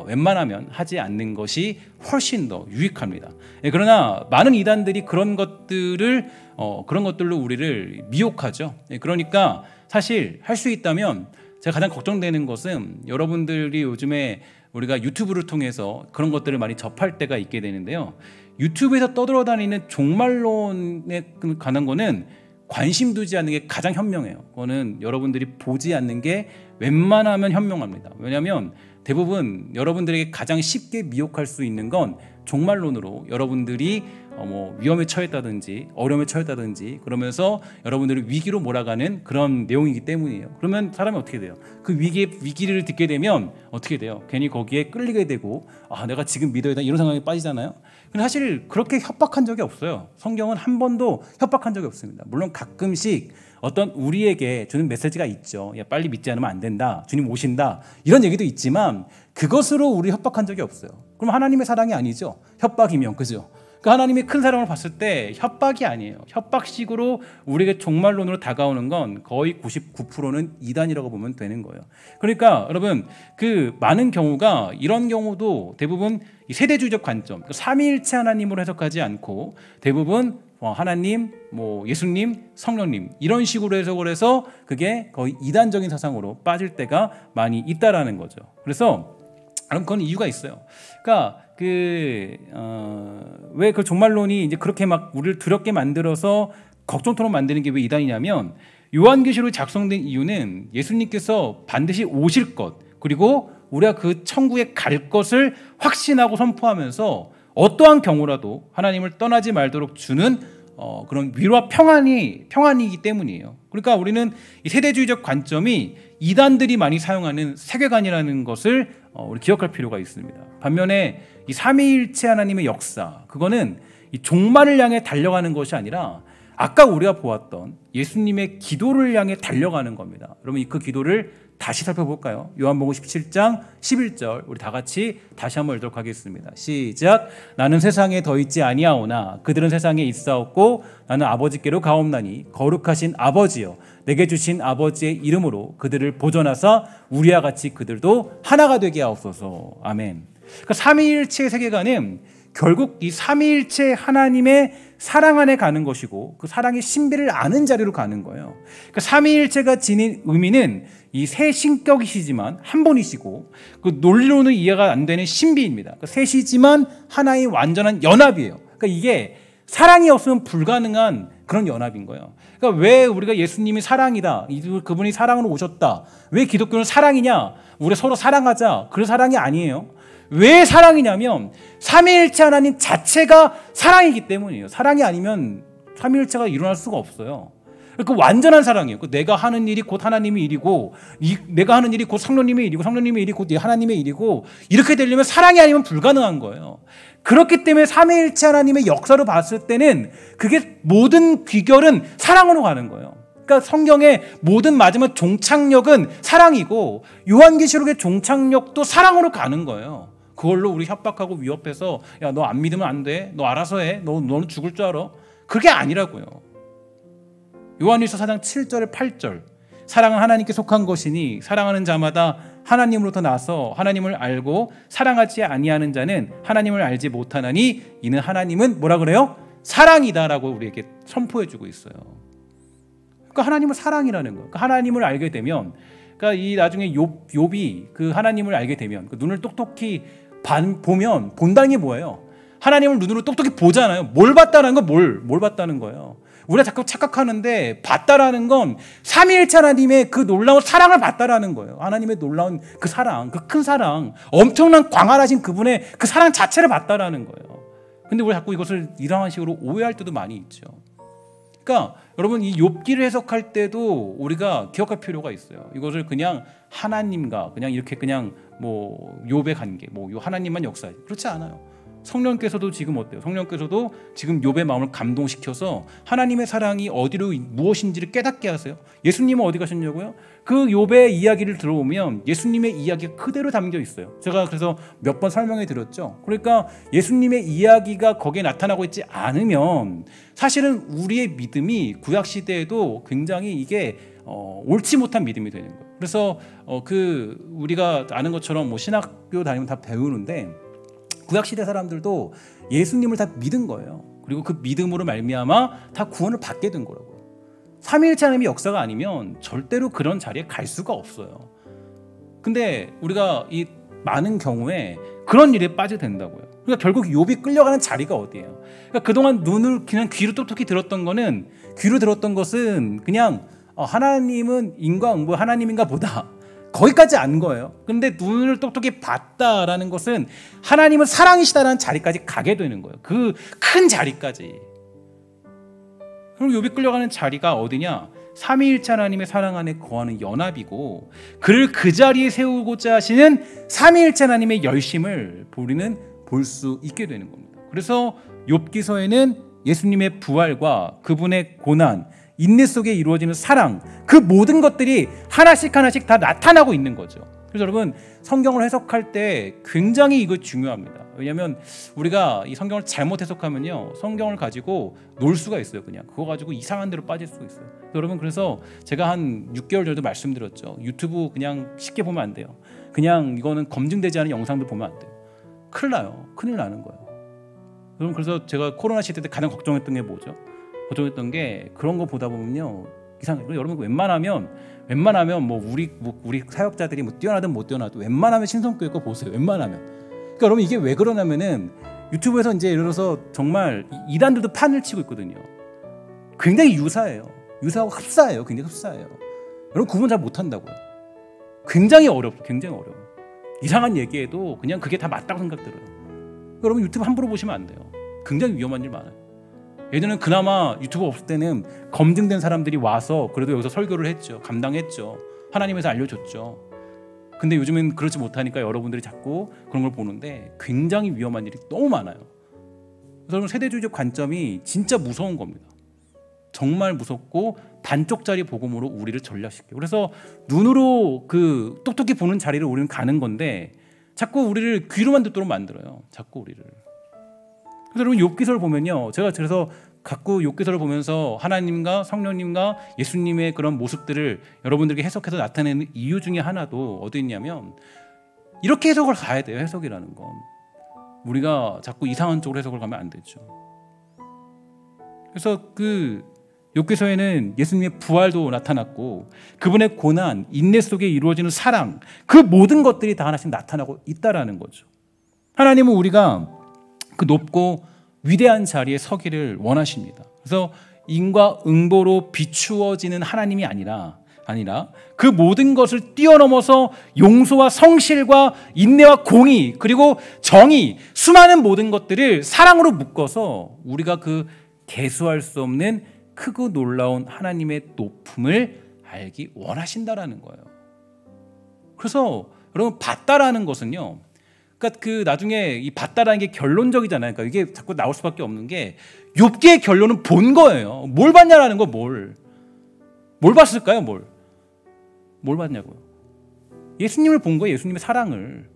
Speaker 1: 웬만하면 하지 않는 것이 훨씬 더 유익합니다. 그러나 많은 이단들이 그런 것들로 우리를 미혹하죠. 그러니까 사실 할 수 있다면 제가 가장 걱정되는 것은 여러분들이 요즘에 우리가 유튜브를 통해서 그런 것들을 많이 접할 때가 있게 되는데요. 유튜브에서 떠돌아다니는 종말론에 관한 거는 관심 두지 않는 게 가장 현명해요. 그거는 여러분들이 보지 않는 게 웬만하면 현명합니다. 왜냐하면 대부분 여러분들에게 가장 쉽게 미혹할 수 있는 건 종말론으로 여러분들이 뭐 위험에 처했다든지 어려움에 처했다든지 그러면서 여러분들을 위기로 몰아가는 그런 내용이기 때문이에요. 그러면 사람이 어떻게 돼요? 그 위기를 듣게 되면 어떻게 돼요? 괜히 거기에 끌리게 되고 내가 지금 믿어야 돼 이런 상황에 빠지잖아요. 근데 사실 그렇게 협박한 적이 없어요. 성경은 한 번도 협박한 적이 없습니다. 물론 가끔씩 어떤 우리에게 주는 메시지가 있죠. 야, 빨리 믿지 않으면 안 된다. 주님 오신다. 이런 얘기도 있지만 그것으로 우리 협박한 적이 없어요. 그럼 하나님의 사랑이 아니죠. 협박이면, 그죠? 그 하나님의 큰 사랑을 봤을 때 협박이 아니에요. 협박식으로 우리에게 종말론으로 다가오는 건 거의 99%는 이단이라고 보면 되는 거예요. 그러니까 여러분 그 많은 경우가 이런 경우도 대부분 세대주의적 관점, 삼위일체 하나님으로 해석하지 않고 대부분 하나님, 뭐 예수님, 성령님 이런 식으로 해석을 해서 그게 거의 이단적인 사상으로 빠질 때가 많이 있다라는 거죠. 그래서 그건 이유가 있어요. 그러니까 왜 그 종말론이 이제 그렇게 막 우리를 두렵게 만들어서 걱정토록 만드는 게 왜 이단이냐면 요한계시록이 작성된 이유는 예수님께서 반드시 오실 것, 그리고 우리가 그 천국에 갈 것을 확신하고 선포하면서 어떠한 경우라도 하나님을 떠나지 말도록 주는 그런 위로와 평안이기 때문이에요. 그러니까 우리는 이 세대주의적 관점이 이단들이 많이 사용하는 세계관이라는 것을 우리 기억할 필요가 있습니다. 반면에 이 삼위일체 하나님의 역사, 그거는 이 종말을 향해 달려가는 것이 아니라 아까 우리가 보았던 예수님의 기도를 향해 달려가는 겁니다. 여러분 그 기도를 다시 살펴볼까요? 요한복음 17장 11절 우리 다 같이 다시 한번 읽도록 하겠습니다. 시작. 나는 세상에 더 있지 아니하오나 그들은 세상에 있사옵고 나는 아버지께로 가옵나니 거룩하신 아버지여 내게 주신 아버지의 이름으로 그들을 보존하사 우리와 같이 그들도 하나가 되게 하옵소서. 아멘. 그러니까 삼위일체의 세계관은 결국 이 삼위일체 하나님의 사랑 안에 가는 것이고 그 사랑의 신비를 아는 자리로 가는 거예요. 그러니까 삼위일체가 지닌 의미는 이 세 신격이시지만 한 분이시고 그 논리로는 이해가 안 되는 신비입니다. 그러니까 셋이지만 하나의 완전한 연합이에요. 그러니까 이게 사랑이 없으면 불가능한 그런 연합인 거예요. 그러니까 왜 우리가 예수님이 사랑이다, 그분이 사랑으로 오셨다, 왜 기독교는 사랑이냐, 우리 서로 사랑하자, 그런 사랑이 아니에요. 왜 사랑이냐면 삼위일체 하나님 자체가 사랑이기 때문이에요. 사랑이 아니면 삼위일체가 일어날 수가 없어요. 그 완전한 사랑이에요. 내가 하는 일이 곧 하나님의 일이고, 내가 하는 일이 곧 성령님의 일이고, 성령님의 일이 곧 하나님의 일이고, 이렇게 되려면 사랑이 아니면 불가능한 거예요. 그렇기 때문에 삼위일체 하나님의 역사로 봤을 때는 그게 모든 귀결은 사랑으로 가는 거예요. 그러니까 성경의 모든 마지막 종착역은 사랑이고 요한계시록의 종착역도 사랑으로 가는 거예요. 그걸로 우리 협박하고 위협해서 야, 너 안 믿으면 안 돼. 너 알아서 해. 너는 죽을 줄 알아. 그게 아니라고요. 요한일서 4장 7절 8절 사랑은 하나님께 속한 것이니 사랑하는 자마다 하나님으로부터 나서 하나님을 알고 사랑하지 아니하는 자는 하나님을 알지 못하나니 이는 하나님은 뭐라 그래요? 사랑이다라고 우리에게 선포해주고 있어요. 그러니까 하나님은 사랑이라는 거예요. 그러니까 하나님을 알게 되면, 그러니까 이 나중에 욥이 그 하나님을 알게 되면 그 눈을 똑똑히 보면 본다는 게 뭐예요? 하나님을 눈으로 똑똑히 보잖아요. 뭘 봤다는 건 뭘 봤다는 거예요. 우리가 자꾸 착각하는데 봤다라는 건 삼위일체 하나님의 그 놀라운 사랑을 봤다라는 거예요. 하나님의 놀라운 그 사랑, 그 큰 사랑, 엄청난 광활하신 그분의 그 사랑 자체를 봤다라는 거예요. 근데 우리 자꾸 이것을 이상한 식으로 오해할 때도 많이 있죠. 그러니까 여러분, 이 욥기를 해석할 때도 우리가 기억할 필요가 있어요. 이것을 그냥 하나님과 그냥 이렇게 그냥 뭐 욥의 관계, 뭐 하나님만 역사해, 그렇지 않아요. 성령께서도 지금 어때요? 성령께서도 지금 욥의 마음을 감동시켜서 하나님의 사랑이 어디로 무엇인지를 깨닫게 하세요. 예수님은 어디 가셨냐고요? 그 욥의 이야기를 들어보면 예수님의 이야기가 그대로 담겨 있어요. 제가 그래서 몇 번 설명해 드렸죠. 그러니까 예수님의 이야기가 거기에 나타나고 있지 않으면 사실은 우리의 믿음이 구약 시대에도 굉장히 이게 옳지 못한 믿음이 되는 거예요. 그래서 우리가 아는 것처럼 뭐 신학교 다니면 다 배우는데 구약시대 사람들도 예수님을 다 믿은 거예요. 그리고 그 믿음으로 말미암아 다 구원을 받게 된 거라고요. 삼위일체 하나님의 역사가 아니면 절대로 그런 자리에 갈 수가 없어요. 근데 우리가 이 많은 경우에 그런 일에 빠지게 된다고요. 그러니까 결국 욥이 끌려가는 자리가 어디예요? 그러니까 그동안 눈을 그냥 귀로 똑똑히 들었던 것은 그냥 하나님은 인과응보 하나님인가 보다, 거기까지 안 거예요. 그런데 눈을 똑똑히 봤다라는 것은 하나님은 사랑이시다라는 자리까지 가게 되는 거예요. 그 큰 자리까지. 그럼 욥이 끌려가는 자리가 어디냐? 삼위일체 하나님의 사랑 안에 거하는 연합이고, 그를 그 자리에 세우고자 하시는 삼위일체 하나님의 열심을 우리는 볼 수 있게 되는 겁니다. 그래서 욥기서에는 예수님의 부활과 그분의 고난, 인내 속에 이루어지는 사랑, 그 모든 것들이 하나씩 다 나타나고 있는 거죠. 그래서 여러분, 성경을 해석할 때 굉장히 이거 중요합니다. 왜냐하면 우리가 이 성경을 잘못 해석하면요, 성경을 가지고 놀 수가 있어요. 그냥 그거 가지고 이상한 데로 빠질 수가 있어요. 여러분, 그래서 제가 한 6개월 전에도 말씀드렸죠. 유튜브 그냥 쉽게 보면 안 돼요. 그냥 이거는 검증되지 않은 영상도 보면 안 돼요. 큰일 나요. 큰일 나는 거예요. 여러분, 그래서 제가 코로나 시대 때 가장 걱정했던 게 뭐죠? 걱정했던 게, 그런 거 보다 보면요 이상해요. 여러분, 웬만하면 뭐 우리 사역자들이 뭐 뛰어나든 못 뛰어나도 웬만하면 신성교회 거 보세요. 웬만하면. 그러니까 여러분, 이게 왜 그러냐면은 유튜브에서 이제 예를 들어서 정말 이단들도 판을 치고 있거든요. 굉장히 유사해요. 유사하고 흡사해요. 굉장히 흡사해요. 여러분, 구분 잘 못한다고요. 굉장히 어려워요. 이상한 얘기해도 그냥 그게 다 맞다고 생각 들어요. 여러분, 유튜브 함부로 보시면 안 돼요. 굉장히 위험한 일 많아요. 예전에는 그나마 유튜브 없을 때는 검증된 사람들이 와서 그래도 여기서 설교를 했죠. 감당했죠. 하나님에서 알려줬죠. 근데 요즘은 그렇지 못하니까 여러분들이 자꾸 그런 걸 보는데 굉장히 위험한 일이 너무 많아요. 그래서 세대주의적 관점이 진짜 무서운 겁니다. 정말 무섭고 반쪽짜리 복음으로 우리를 전략시켜요. 그래서 눈으로 그 똑똑히 보는 자리를 우리는 가는 건데 자꾸 우리를 귀로만 듣도록 만들어요. 자꾸 우리를. 그래서 여러분, 욥기서를 보면요, 제가 그래서 자꾸 욥기서를 보면서 하나님과 성령님과 예수님의 그런 모습들을 여러분들에게 해석해서 나타내는 이유 중에 하나도 어디 있냐면, 이렇게 해석을 가야 돼요. 해석이라는 건 우리가 자꾸 이상한 쪽으로 해석을 가면 안 되죠. 그래서 그 욥기서에는 예수님의 부활도 나타났고, 그분의 고난, 인내 속에 이루어지는 사랑, 그 모든 것들이 다 하나씩 나타나고 있다라는 거죠. 하나님은 우리가 그 높고 위대한 자리에 서기를 원하십니다. 그래서 인과응보로 비추어지는 하나님이 아니라 그 모든 것을 뛰어넘어서 용서와 성실과 인내와 공의, 그리고 정의, 수많은 모든 것들을 사랑으로 묶어서 우리가 그 개수할 수 없는 크고 놀라운 하나님의 높음을 알기 원하신다라는 거예요. 그래서 여러분, 봤다라는 것은요, 그러니까 그 나중에 이 봤다라는 게 결론적이잖아요. 그러니까 이게 자꾸 나올 수밖에 없는 게, 욥기의 결론은 본 거예요. 뭘 봤냐라는 거, 뭘 봤을까요? 뭘 봤냐고요? 예수님을 본 거예요. 예수님의 사랑을,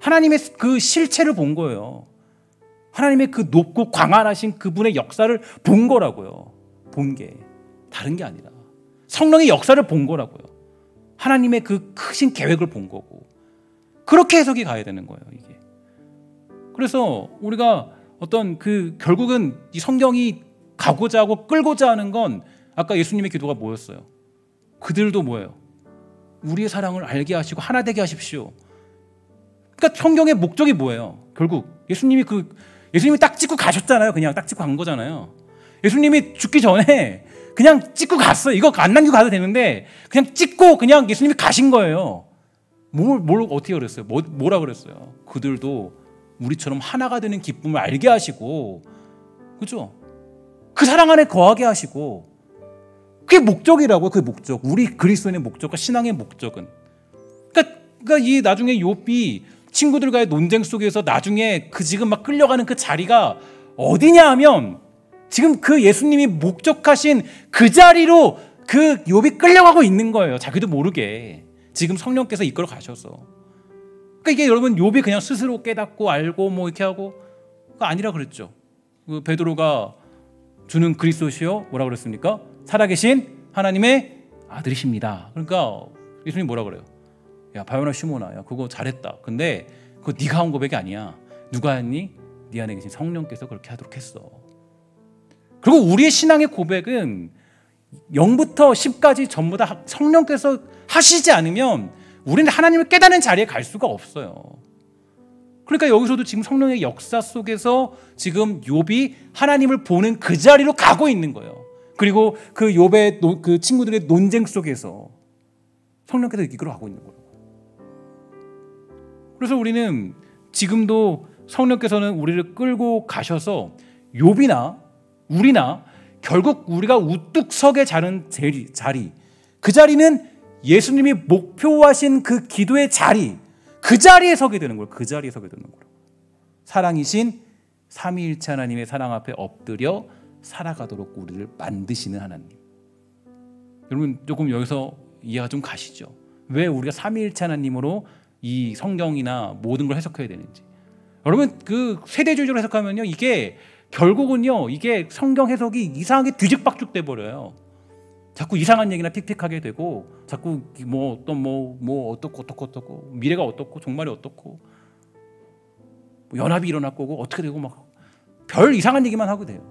Speaker 1: 하나님의 그 실체를 본 거예요. 하나님의 그 높고 광활하신 그분의 역사를 본 거라고요. 본 게 다른 게 아니라 성령의 역사를 본 거라고요. 하나님의 그 크신 계획을 본 거고, 그렇게 해석이 가야 되는 거예요, 이게. 그래서 우리가 어떤 결국은 이 성경이 가고자 하고 끌고자 하는 건, 아까 예수님의 기도가 뭐였어요? 그들도 뭐예요? 우리의 사랑을 알게 하시고 하나 되게 하십시오. 그러니까 성경의 목적이 뭐예요? 결국 예수님이 딱 찍고 가셨잖아요. 그냥 딱 찍고 간 거잖아요. 예수님이 죽기 전에 그냥 찍고 갔어요. 이거 안 남기고 가도 되는데 그냥 찍고 그냥 예수님이 가신 거예요. 뭘 어떻게 그랬어요? 뭐라 그랬어요? 그들도 우리처럼 하나가 되는 기쁨을 알게 하시고, 그죠? 그 사랑 안에 거하게 하시고, 그게 목적이라고요. 그 목적. 우리 그리스도인의 목적과 신앙의 목적은. 그러니까 이 나중에 욥이 친구들과의 논쟁 속에서 나중에 그 지금 막 끌려가는 그 자리가 어디냐 하면 지금 그 예수님이 목적하신 그 자리로 그 욥이 끌려가고 있는 거예요. 자기도 모르게. 지금 성령께서 이끌어 가셔서. 그러니까 이게 여러분 욥이 그냥 스스로 깨닫고 알고 뭐 이렇게 하고 그거 아니라 그랬죠. 그 베드로가 주는 그리스도시요 뭐라 그랬습니까? 살아계신 하나님의 아들이십니다. 그러니까 예수님 뭐라 그래요? 야 바요나 시몬아, 야 그거 잘했다. 근데 그거 네가 한 고백이 아니야. 누가 했니? 네 안에 계신 성령께서 그렇게 하도록 했어. 그리고 우리의 신앙의 고백은 0부터 10까지 전부 다 성령께서 하시지 않으면 우리는 하나님을 깨닫는 자리에 갈 수가 없어요. 그러니까 여기서도 지금 성령의 역사 속에서 지금 욥이 하나님을 보는 그 자리로 가고 있는 거예요. 그리고 그 욥의 그 친구들의 논쟁 속에서 성령께서 이끌어가고 있는 거예요. 그래서 우리는 지금도 성령께서는 우리를 끌고 가셔서 욥이나 우리나 결국 우리가 우뚝 서게 자른 자리, 그 자리는 예수님이 목표하신 그 기도의 자리, 그 자리에 서게 되는 거예요. 그 자리에 서게 되는 거예요. 사랑이신 삼위일체 하나님의 사랑 앞에 엎드려 살아가도록 우리를 만드시는 하나님. 여러분 조금 여기서 이해가 좀 가시죠? 왜 우리가 삼위일체 하나님으로 이 성경이나 모든 걸 해석해야 되는지. 여러분 그 세대주의적으로 해석하면요, 이게 결국은요, 이게 성경 해석이 이상하게 뒤죽박죽 돼 버려요. 자꾸 이상한 얘기나 픽픽하게 되고, 자꾸 뭐 어떤 뭐 어떻고 미래가 어떻고 종말이 어떻고 뭐 연합이 일어날 거고 어떻게 되고 막 별 이상한 얘기만 하고 돼요.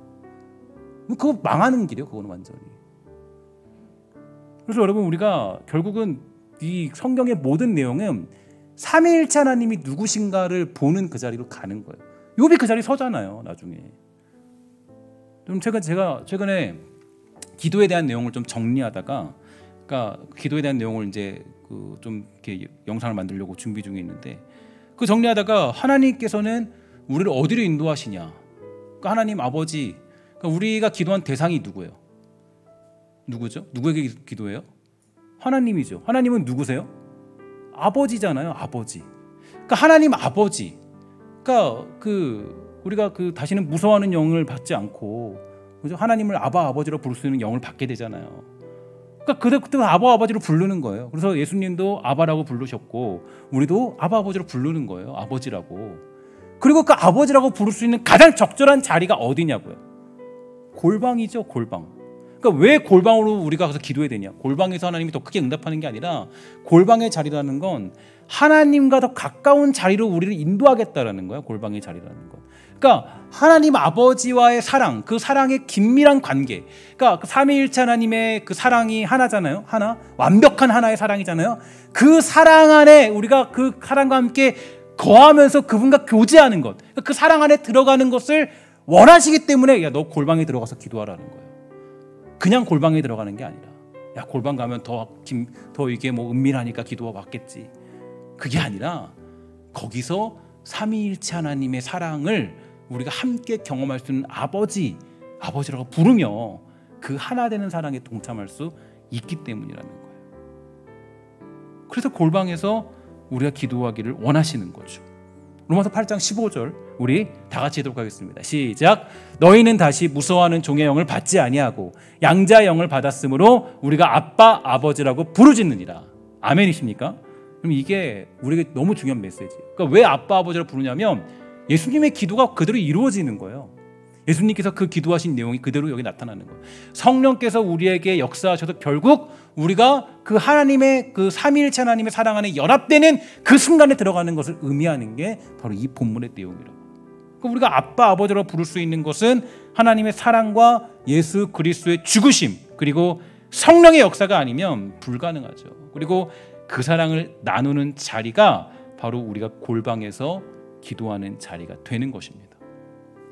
Speaker 1: 그거 망하는 길이에요. 그거는 완전히. 그래서 여러분 우리가 결국은 이 성경의 모든 내용은 삼위일체 하나님이 누구신가를 보는 그 자리로 가는 거예요. 욥이 그 자리 서잖아요. 나중에. 좀 제가 최근에 기도에 대한 내용을 좀 정리하다가, 그러니까 기도에 대한 내용을 이제 그 좀 이렇게 영상을 만들려고 준비 중에 있는데, 그 정리하다가 하나님께서는 우리를 어디로 인도하시냐? 그러니까 하나님 아버지, 그러니까 우리가 기도한 대상이 누구예요? 누구죠? 누구에게 기도해요? 하나님이죠. 하나님은 누구세요? 아버지잖아요. 아버지. 그러니까 하나님 아버지. 그러니까 우리가 다시는 무서워하는 영을 받지 않고, 그죠? 하나님을 아바 아버지로 부를 수 있는 영을 받게 되잖아요. 그러니까 그때 아바 아버지로 부르는 거예요. 그래서 예수님도 아바라고 부르셨고 우리도 아바 아버지로 부르는 거예요. 아버지라고. 그리고 그 아버지라고 부를 수 있는 가장 적절한 자리가 어디냐고요? 골방이죠. 골방. 그러니까 왜 골방으로 우리가 가서 기도해야 되냐? 골방에서 하나님이 더 크게 응답하는 게 아니라, 골방의 자리라는 건 하나님과 더 가까운 자리로 우리를 인도하겠다라는 거예요. 골방의 자리라는 건. 그러니까 하나님 아버지와의 사랑, 그 사랑의 긴밀한 관계, 그러니까 그 삼위일체 하나님의 그 사랑이 하나잖아요. 하나, 완벽한 하나의 사랑이잖아요. 그 사랑 안에 우리가 그 사랑과 함께 거하면서 그분과 교제하는 것, 그 사랑 안에 들어가는 것을 원하시기 때문에, 야, 너 골방에 들어가서 기도하라는 거예요. 그냥 골방에 들어가는 게 아니라, 야, 골방 가면 더 이게 뭐 은밀하니까 기도가 받겠지. 그게 아니라 거기서 삼위일체 하나님의 사랑을 우리가 함께 경험할 수 있는 아버지라고 부르며 그 하나 되는 사랑에 동참할 수 있기 때문이라는 거예요. 그래서 골방에서 우리가 기도하기를 원하시는 거죠. 로마서 8장 15절 우리 다 같이 읽도록 하겠습니다. 시작. 너희는 다시 무서워하는 종의 영을 받지 아니하고 양자의 영을 받았으므로 우리가 아빠 아버지라고 부르짖느니라. 아멘이십니까? 그럼 이게 우리에게 너무 중요한 메시지예요. 그러니까 왜 아빠 아버지라고 부르냐면 예수님의 기도가 그대로 이루어지는 거예요. 예수님께서 그 기도하신 내용이 그대로 여기 나타나는 거예요. 성령께서 우리에게 역사하셔서 결국 우리가 그 하나님의 그 삼위일체 하나님의 사랑 안에 연합되는 그 순간에 들어가는 것을 의미하는 게 바로 이 본문의 내용이라고. 그러니까 우리가 아빠 아버지라고 부를 수 있는 것은 하나님의 사랑과 예수 그리스도의 죽으심 그리고 성령의 역사가 아니면 불가능하죠. 그리고 그 사랑을 나누는 자리가 바로 우리가 골방에서 기도하는 자리가 되는 것입니다.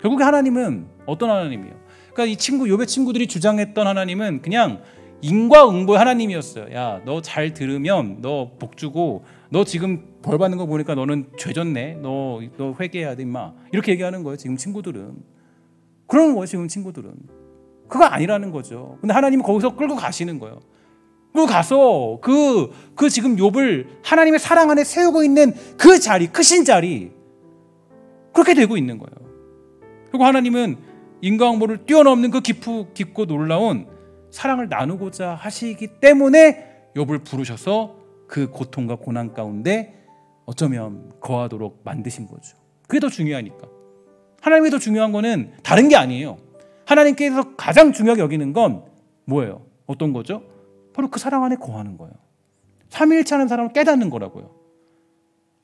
Speaker 1: 결국에 하나님은 어떤 하나님이에요? 그러니까 이 욥의 친구들이 주장했던 하나님은 그냥 인과응보의 하나님이었어요. 야, 너 잘 들으면 너 복 주고, 너 지금 벌 받는 거 보니까 너는 죄졌네. 너 회개해야 돼 임마. 이렇게 얘기하는 거예요. 지금 친구들은. 그러는 거예요. 지금 친구들은. 그거 아니라는 거죠. 근데 하나님은 거기서 끌고 가시는 거예요. 끌고 가서 그 지금 욥을 하나님의 사랑 안에 세우고 있는 그 자리, 크신 자리, 그렇게 되고 있는 거예요. 그리고 하나님은 인과응보를 뛰어넘는 그 깊고 놀라운 사랑을 나누고자 하시기 때문에 욥을 부르셔서 그 고통과 고난 가운데 어쩌면 거하도록 만드신 거죠. 그게 더 중요하니까. 하나님께 더 중요한 거는 다른 게 아니에요. 하나님께서 가장 중요하게 여기는 건 뭐예요? 어떤 거죠? 바로 그 사랑 안에 거하는 거예요. 삼위일체하는 사랑을 깨닫는 거라고요.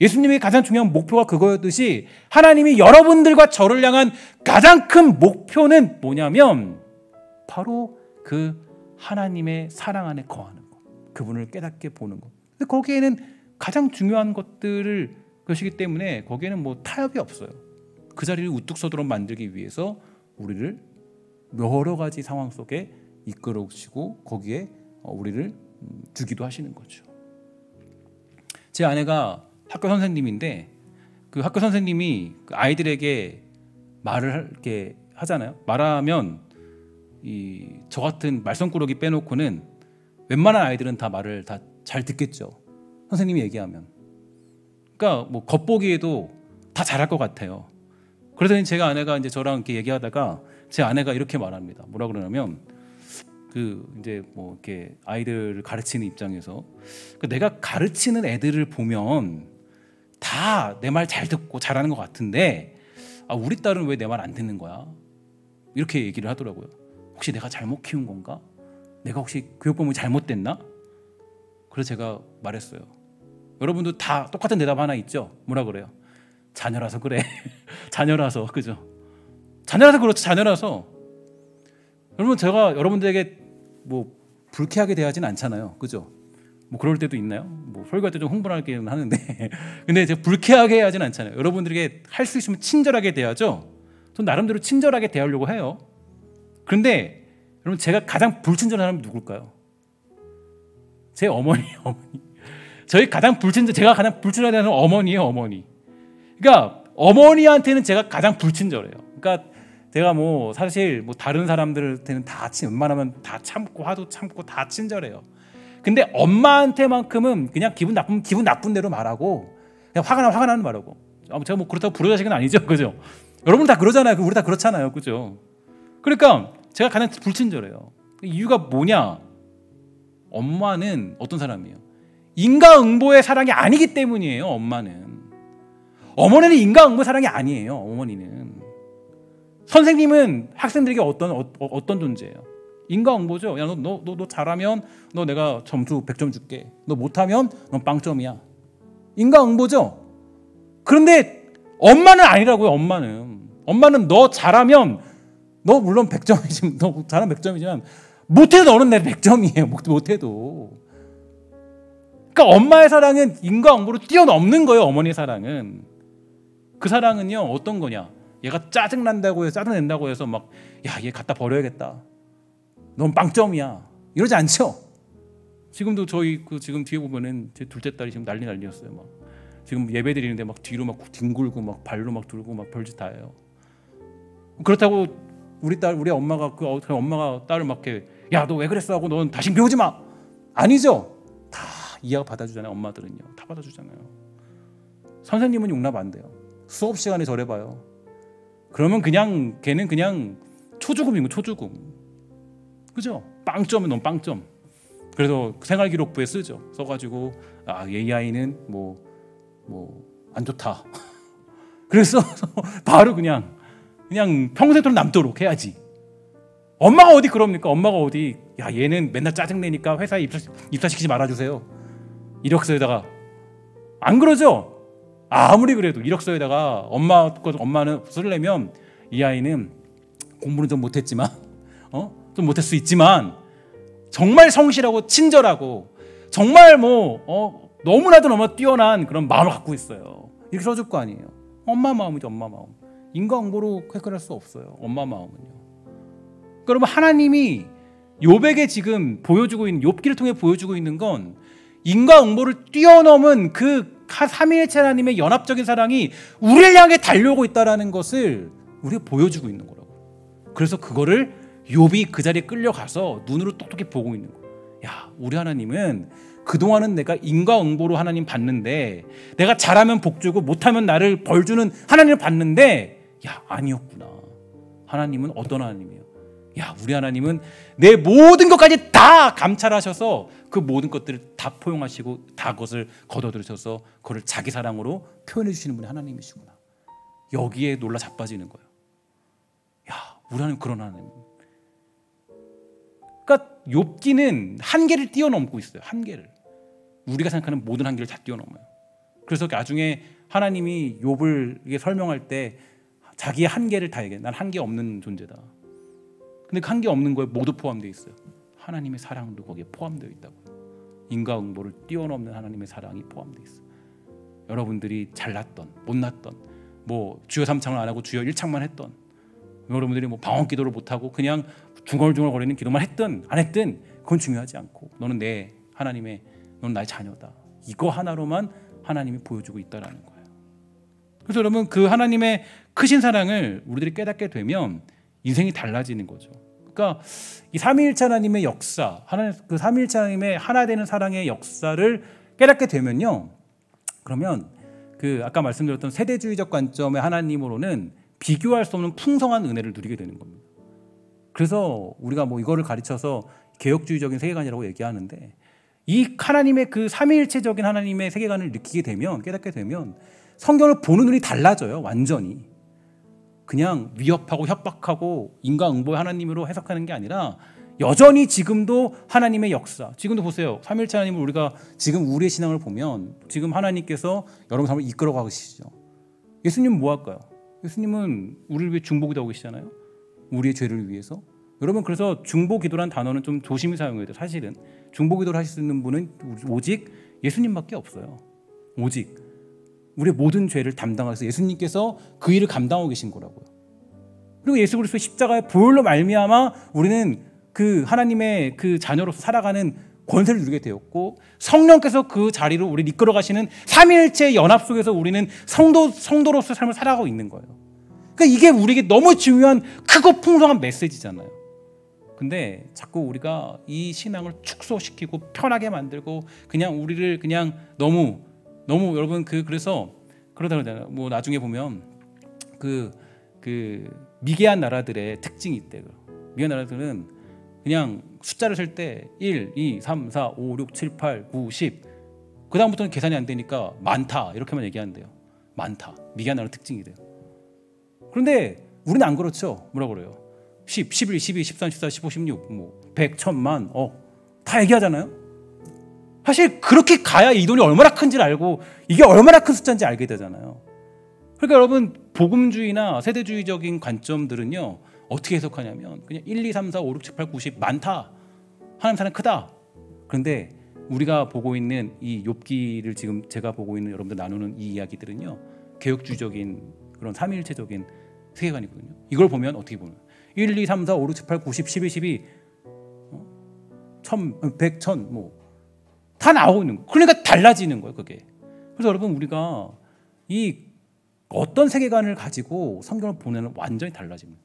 Speaker 1: 예수님의 가장 중요한 목표가 그거였듯이 하나님이 여러분들과 저를 향한 가장 큰 목표는 뭐냐면 바로 그 하나님의 사랑 안에 거하는 것, 그분을 깨닫게 보는 것. 근데 거기에는 가장 중요한 것이기 때문에 거기에는 뭐 타협이 없어요. 그 자리를 우뚝 서도록 만들기 위해서 우리를 여러 가지 상황 속에 이끌어 오시고 거기에 우리를 주기도 하시는 거죠. 제 아내가 학교 선생님인데 그 학교 선생님이 아이들에게 말을 이렇게 하잖아요. 말하면 저 같은 말썽꾸러기 빼놓고는 웬만한 아이들은 다 말을 다 잘 듣겠죠. 선생님이 얘기하면. 그러니까 뭐 겉보기에도 다 잘할 것 같아요. 그래서 제가 아내가 이제 저랑 이렇게 얘기하다가 제 아내가 이렇게 말합니다. 뭐라 그러냐면 이제 뭐 이렇게 아이들을 가르치는 입장에서 내가 가르치는 애들을 보면 다 내 말 잘 듣고 잘하는 것 같은데 우리 딸은 왜 내 말 안 듣는 거야? 이렇게 얘기를 하더라고요. 혹시 내가 잘못 키운 건가? 내가 혹시 교육법이 잘못됐나? 그래서 제가 말했어요. 여러분도 다 똑같은 대답 하나 있죠? 뭐라 그래요? 자녀라서 그래. 자녀라서, 그죠? 자녀라서 그렇죠. 자녀라서. 여러분, 제가 여러분들에게 뭐 불쾌하게 대하진 않잖아요. 그죠? 뭐 그럴 때도 있나요? 뭐 설교할 때 좀 흥분하긴 하는데 근데 제가 불쾌하게 하진 않잖아요. 여러분들에게 할 수 있으면 친절하게 대하죠. 전 나름대로 친절하게 대하려고 해요. 그런데 여러분, 제가 가장 불친절한 사람이 누굴까요? 제 어머니예요. 어머니. 제가 가장 불친절한 사람은 어머니예요. 어머니. 그러니까 어머니한테는 제가 가장 불친절해요. 그러니까 제가 뭐 사실 뭐 다른 사람들한테는 다 웬만하면 다 참고 화도 참고 다 친절해요. 근데 엄마한테만큼은 그냥 기분 나쁜 대로 말하고 그냥 화가 나는 말하고. 제가 뭐 그렇다고 불효자식은 아니죠, 그죠? 여러분 다 그러잖아요. 우리 다 그렇잖아요, 그죠? 그러니까 제가 가장 불친절해요. 이유가 뭐냐? 엄마는 어떤 사람이에요? 인과응보의 사랑이 아니기 때문이에요. 어머니는 인과응보 사랑이 아니에요. 어머니는. 선생님은 학생들에게 어떤 존재예요? 인과응보죠. 야, 너 잘하면 너 내가 점수 100점 줄게. 너 못하면 넌 빵점이야. 인과응보죠. 그런데 엄마는 아니라고요. 엄마는 너 잘하면 너 물론 100점이지만 너 잘하면 100점이지만 못해도 너는 내 100점이에요. 못해도. 그러니까 엄마의 사랑은 인과응보로 뛰어넘는 거예요. 어머니의 사랑은. 그 사랑은요, 어떤 거냐? 얘가 짜증낸다고 해서 막 야, 얘 갖다 버려야겠다. 넌 빵점이야. 이러지 않죠? 지금도 저희 지금 뒤에 보면은 제 둘째 딸이 지금 난리였어요. 막 지금 예배 드리는데 막 뒤로 막 뒹굴고 막 발로 막 들고 막 별짓 다 해요. 그렇다고 우리 엄마가 엄마가 딸을 막 이렇게 야, 너 왜 그랬어 하고 넌 다시 배우지 마. 아니죠? 다 이해가 받아주잖아요. 엄마들은요. 다 받아주잖아요. 선생님은 용납 안 돼요. 수업 시간에 저래봐요. 그러면 걔는 그냥 초죽음이고 초죽음. 그죠? 빵점은 넌 빵점. 그래서 생활기록부에 쓰죠. 써가지고 이 아이는 뭐 안 좋다. 그래서 바로 그냥 평생토록 남도록 해야지. 엄마가 어디 그럽니까? 엄마가 어디 야, 얘는 맨날 짜증내니까 회사에 입사시키지 말아주세요. 이력서에다가 안 그러죠? 아무리 그래도 이력서에다가 엄마는 쓰려면 이 아이는 공부는 좀 못했지만 좀 못할 수 있지만 정말 성실하고 친절하고 정말 너무나도 뛰어난 그런 마음을 갖고 있어요. 이렇게 써줄 거 아니에요. 엄마 마음이죠. 엄마 마음. 인과응보로 해결할 수 없어요. 엄마 마음은요. 여러분, 하나님이 욥에게 지금 보여주고 있는, 욥기를 통해 보여주고 있는 건 인과응보를 뛰어넘은 그 삼위일체 하나님의 연합적인 사랑이 우리를 향해 달려오고 있다는 것을 우리가 보여주고 있는 거라고. 그래서 그거를 욥이 그 자리에 끌려가서 눈으로 똑똑히 보고 있는 거예요. 야, 우리 하나님은 그동안은 내가 인과응보로 하나님 봤는데, 내가 잘하면 복 주고 못하면 나를 벌 주는 하나님을 봤는데, 야, 아니었구나. 하나님은 어떤 하나님이에요? 야, 우리 하나님은 내 모든 것까지 다 감찰하셔서 그 모든 것들을 다 포용하시고 다 그것을 거둬들으셔서 그걸 자기 사랑으로 표현해 주시는 분이 하나님이시구나. 여기에 놀라 자빠지는 거예요. 야, 우리 하나님 그런 하나님. 그러니까 욥기는 한계를 뛰어넘고 있어요. 한계를. 우리가 생각하는 모든 한계를 다 뛰어넘어요. 그래서 나중에 하나님이 욥을 설명할 때 자기의 한계를 다 얘기해요. 난 한계 없는 존재다. 근데 그 한계 없는 거에 모두 포함되어 있어요. 하나님의 사랑도 거기에 포함되어 있다고. 인과응보를 뛰어넘는 하나님의 사랑이 포함되어 있어요. 여러분들이 잘났던 못났던, 뭐 주여 3창을 안 하고 주여 1창만 했던, 여러분들이 뭐 방언기도를 못하고 그냥 중얼중얼거리는 기도만 했든 안 했든 그건 중요하지 않고, 너는 내 하나님의, 너는 나의 자녀다. 이거 하나로만 하나님이 보여주고 있다라는 거예요. 그래서 여러분, 그 하나님의 크신 사랑을 우리들이 깨닫게 되면 인생이 달라지는 거죠. 그러니까 이 삼위일체 하나님의 역사, 그 삼위일체 하나님의 하나 되는 사랑의 역사를 깨닫게 되면요, 그러면 그 아까 말씀드렸던 세대주의적 관점의 하나님으로는 비교할 수 없는 풍성한 은혜를 누리게 되는 겁니다. 그래서 우리가 뭐 이거를 가르쳐서 개혁주의적인 세계관이라고 얘기하는데, 이 하나님의 그 삼위일체적인 하나님의 세계관을 느끼게 되면, 깨닫게 되면 성경을 보는 눈이 달라져요. 완전히. 그냥 위협하고 협박하고 인과응보의 하나님으로 해석하는 게 아니라 여전히 지금도 하나님의 역사, 지금도 보세요. 삼위일체 하나님을 우리가 지금 우리의 신앙을 보면 지금 하나님께서 여러분 삶을 이끌어 가시죠. 예수님은 뭐 할까요? 예수님은 우리를 위해 중보기도 하고 계시잖아요. 우리의 죄를 위해서. 여러분, 그래서 중보기도란 단어는 좀 조심히 사용해야 돼요. 사실은 중보기도를 하실 수 있는 분은 오직 예수님밖에 없어요. 오직 우리의 모든 죄를 담당하셔서 예수님께서 그 일을 감당하고 계신 거라고요. 그리고 예수 그리스도의 십자가의 보혈로 말미암아 우리는 그 하나님의 그 자녀로서 살아가는 권세를 누리게 되었고, 성령께서 그 자리로 우리를 이끌어 가시는 삼위일체의 연합 속에서 우리는 성도로서의 삶을 살아가고 있는 거예요. 그러니까 이게 우리에게 너무 중요한 크고 풍성한 메시지잖아요. 근데 자꾸 우리가 이 신앙을 축소시키고 편하게 만들고 그냥 우리를 그냥 너무 여러분, 그래서 그러다 그러잖아요. 뭐 나중에 보면 그 미개한 나라들의 특징이 있대요. 미개한 나라들은 그냥 숫자를 셀 때 1, 2, 3, 4, 5, 6, 7, 8, 9, 10 그 다음부터는 계산이 안 되니까 많다 이렇게만 얘기한대요. 많다. 미개한 나라의 특징이 돼요. 그런데 우리는 안 그렇죠. 뭐라 그래요? 10, 11, 12, 13, 14, 15, 16, 뭐 100, 1000만, 다 얘기하잖아요. 사실 그렇게 가야 이 돈이 얼마나 큰지를 알고 이게 얼마나 큰 숫자인지 알게 되잖아요. 그러니까 여러분, 복음주의나 세대주의적인 관점들은요, 어떻게 해석하냐면 그냥 1, 2, 3, 4, 5, 6, 7, 8, 9, 10 많다. 하나님 사랑 크다. 그런데 우리가 보고 있는 이 욥기를 지금 제가 보고 있는 여러분들 나누는 이 이야기들은요, 개혁주의적인 그런 삼위일체적인 세계관이거든요. 이걸 보면 어떻게 보면 1, 2, 3, 4, 5, 6, 7, 8, 9, 10, 11, 12 1000, 100, 1000 뭐 다 나오고 있는 거예요. 그러니까 달라지는 거예요, 그게. 그래서 여러분, 우리가 이 어떤 세계관을 가지고 성경을 보내는 완전히 달라집니다.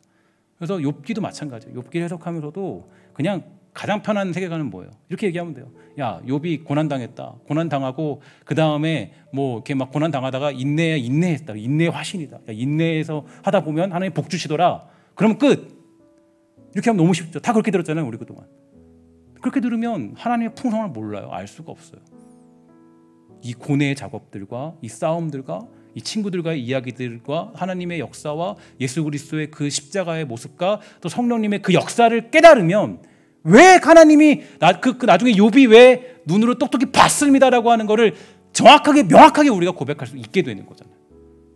Speaker 1: 그래서 욥기도 마찬가지예요. 욥기를 해석하면서도 그냥 가장 편한 세계관은 뭐예요? 이렇게 얘기하면 돼요. 야, 욥이 고난당했다. 고난당하고 그 다음에 뭐 이렇게 막 고난당하다가 인내했다. 인내의 화신이다. 야, 인내해서 하다 보면 하나님 복 주시더라. 그러면 끝. 이렇게 하면 너무 쉽죠. 다 그렇게 들었잖아요, 우리 그동안. 그렇게 들으면 하나님의 풍성을 몰라요. 알 수가 없어요. 이 고뇌의 작업들과 이 싸움들과 이 친구들과의 이야기들과 하나님의 역사와 예수 그리스도의 그 십자가의 모습과 또 성령님의 그 역사를 깨달으면 왜 하나님이 나중에 욥이 왜 눈으로 똑똑히 봤습니다라고 하는 거를 정확하게 명확하게 우리가 고백할 수 있게 되는 거잖아요.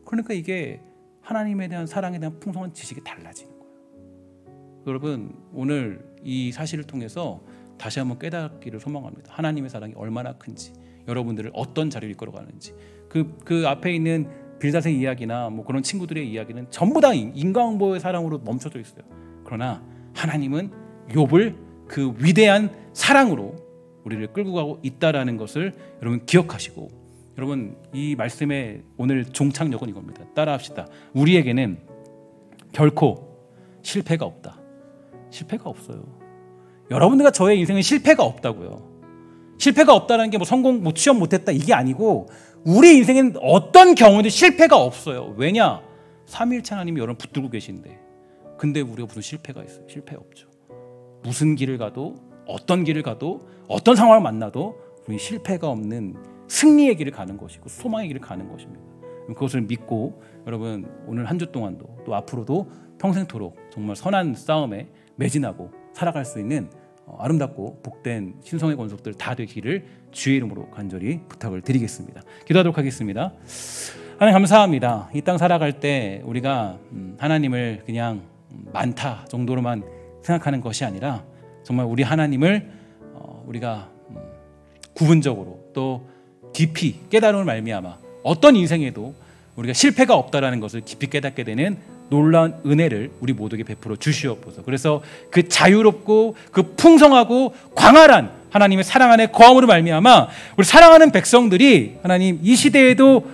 Speaker 1: 그러니까 이게 하나님에 대한 사랑에 대한 풍성한 지식이 달라지는 거예요. 여러분, 오늘 이 사실을 통해서 다시 한번 깨닫기를 소망합니다. 하나님의 사랑이 얼마나 큰지, 여러분들을 어떤 자리로 이끌어가는지. 그 앞에 있는 빌닷의 이야기나 뭐 그런 친구들의 이야기는 전부 다 인과응보의 사랑으로 멈춰져 있어요. 그러나 하나님은 욥을 그 위대한 사랑으로 우리를 끌고 가고 있다라는 것을 여러분 기억하시고, 여러분 이 말씀의 오늘 종착역은 이겁니다. 따라합시다. 우리에게는 결코 실패가 없다. 실패가 없어요. 여러분들과 저의 인생은 실패가 없다고요. 실패가 없다는 게 뭐 성공, 뭐 취업 못했다 이게 아니고, 우리 인생엔 어떤 경우에도 실패가 없어요. 왜냐? 삼위일체 하나님이 여러분 붙들고 계신데. 근데 우리가 무슨 실패가 있어요? 실패 없죠. 무슨 길을 가도, 어떤 길을 가도, 어떤 상황을 만나도 우리 실패가 없는 승리의 길을 가는 것이고 소망의 길을 가는 것입니다. 그것을 믿고 여러분 오늘 한 주 동안도 또 앞으로도 평생토록 정말 선한 싸움에 매진하고 살아갈 수 있는 아름답고 복된 신성의 권속들 다 되기를 주의 이름으로 간절히 부탁을 드리겠습니다. 기도하도록 하겠습니다. 하나님 감사합니다. 이 땅 살아갈 때 우리가 하나님을 그냥 많다 정도로만 생각하는 것이 아니라 정말 우리 하나님을 우리가 구분적으로 또 깊이 깨달음을 말미암아 어떤 인생에도 우리가 실패가 없다라는 것을 깊이 깨닫게 되는 놀라운 은혜를 우리 모두에게 베풀어 주시옵소서. 그래서 그 자유롭고 그 풍성하고 광활한 하나님의 사랑 안에 거함으로 말미암아 우리 사랑하는 백성들이 하나님 이 시대에도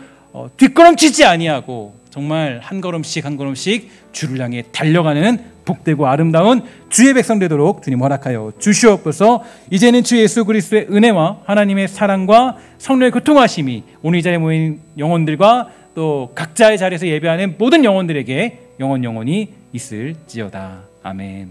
Speaker 1: 뒷걸음치지 아니하고 정말 한 걸음씩 한 걸음씩 주를 향해 달려가는 복되고 아름다운 주의 백성 되도록 주님 허락하여 주시옵소서. 이제는 주 예수 그리스도의 은혜와 하나님의 사랑과 성령의 교통하심이 오늘 이 자리에 모인 영혼들과 또 각자의 자리에서 예배하는 모든 영혼들에게 영원히 있을지어다. 아멘.